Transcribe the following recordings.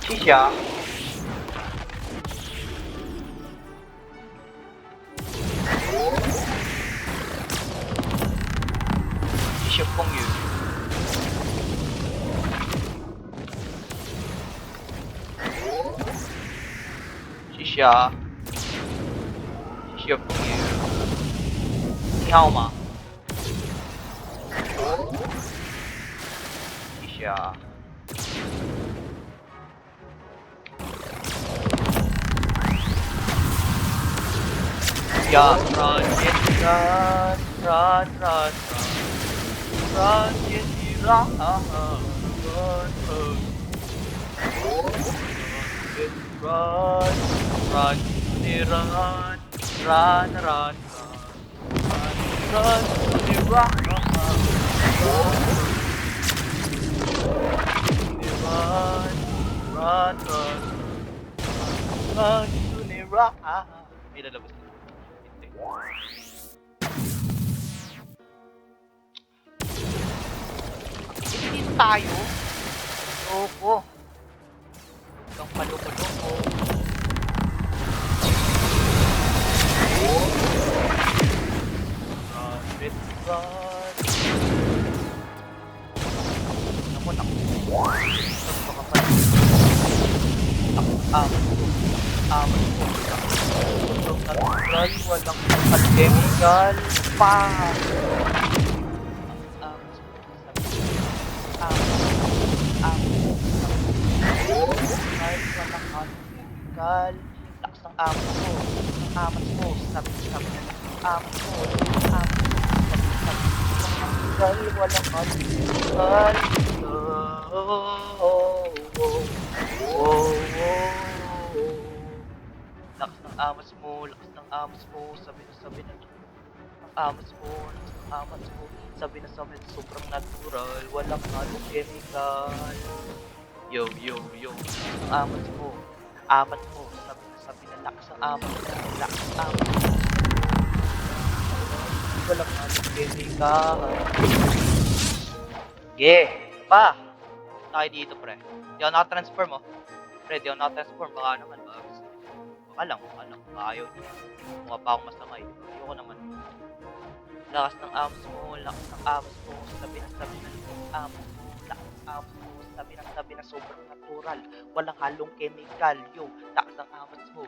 Shisha. Shisha Pong Yu. Shisha. Shisha Pong Yu. Ni hao ma. Shisha. Yeah, run, Jessie, run, run, run, run, run, Jessie, run, run, run, run, run, Jessie, run, run, run, run, run, Jessie, run, run, run, run, Jessie, run. May lalabas na. Hindi dito tayo. Loko. Huwag kang paloko-loko. Run, red, run. Naku, naku. Baka pa. Amat ko. Natural, walang chemical pa. Chemical. Lakas ng amat mo. Ang amat mo. Sabi ng amat mo. Chemical. Walang chemical. Lakas ng amas mo. Lakas ng amas mo. Sabi ng amas mo. Amas mo. Sabi na sobrang natural. Walang chemical. Yo. Lakas ng amas mo. Amat mo. Sabi na lakas ng amat mo. Lakas ng amat mo. Walang chemical. Pa! Tayo dito, pre. Di ako nakatransform, oh. Pre, di ako nakatransform. Baka naman, baka lang. Ayaw niya. Mukha pa akong masama, eh. Ayoko naman. Lakas ng amos mo. Sabi ng amos mo. Lakas ng amos mo. Sabi na sobrang natural. Walang halong chemical. Yo, lakas ng amos mo.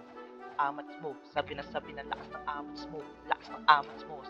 Sabi na lakas ng amos mo.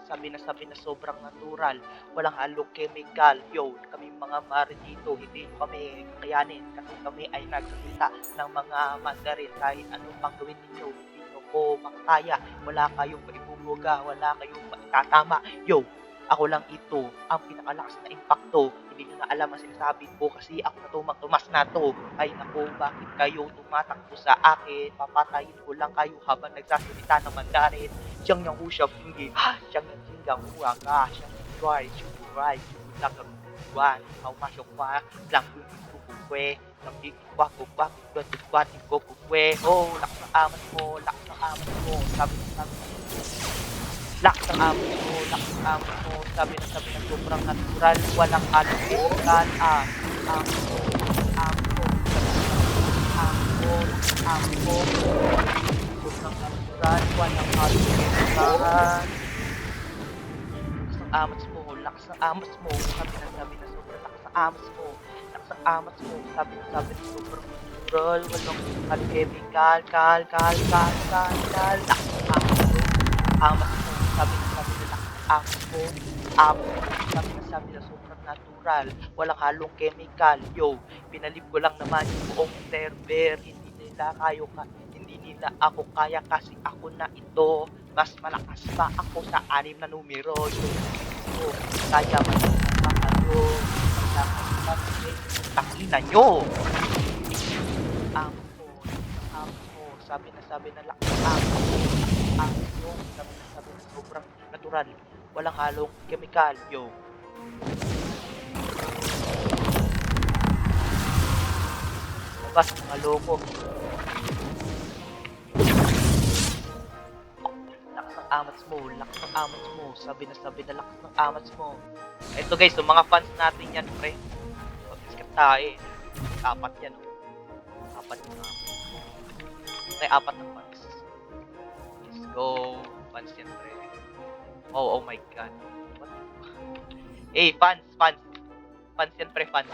Sabi na sobrang natural. Walang halong chemical. Yo, kami mga mare dito, hindi nyo kami kakayanin kasi kami ay nagsalita ng mga Mandarin. Kahit anong pang gawin ninyo, hindi nyo ko makakaya. Wala kayong maibubuga, wala kayong maitatama. Yo, ako lang ito, ang pinakalakas na impacto. Hindi nyo na alam ang sinasabi ko kasi ako na tumas na to. Ay naku, bakit kayo tumatakbo sa akin? Papatayin ko lang kayo habang nagsasalita ng Mandarin. Siyang yang usap, hindi. Siyang yang singgang huwaga. Siyang yang dry, shukuray, shukulakaruan. Haumasyokwa, lang kukukwe. Nagkikwa, kukwe. Oh, lakas ng amat mo. Sabi lakas ng amos mo. Sabi na sobrang natural. Walang chemical. Sobrang natural. Walang chemical. Lakas ng amos mo. Sabi na sobrang lakas ng amos mo. Sabi na sobrang natural. Walang chemical. Lakas ng amos mo. Sabi na sabi na sobrang natural. Walang halong chemical. Yo, pinalib ko lang naman yung buong server. Hindi nila ako kaya kasi ako na ito. Mas malakas pa ako sa 6 na numero. Yo, kaya man kayo. Takina nyo. Sabi na lakas mo. Sabi na sobrang natural. Walang halong chemical. Yo. Labas mga loko. Lakas ng amats mo. Sabi na lakas ng amats mo. Ito guys, so mga fans natin yan, pre. Pag-discuss tayo eh. Apat yan, oh. apat na. Tay, apat na fans. Let's go. Fans yan, pre. Oh my god. What? Fans. Fans yan, pre, fans.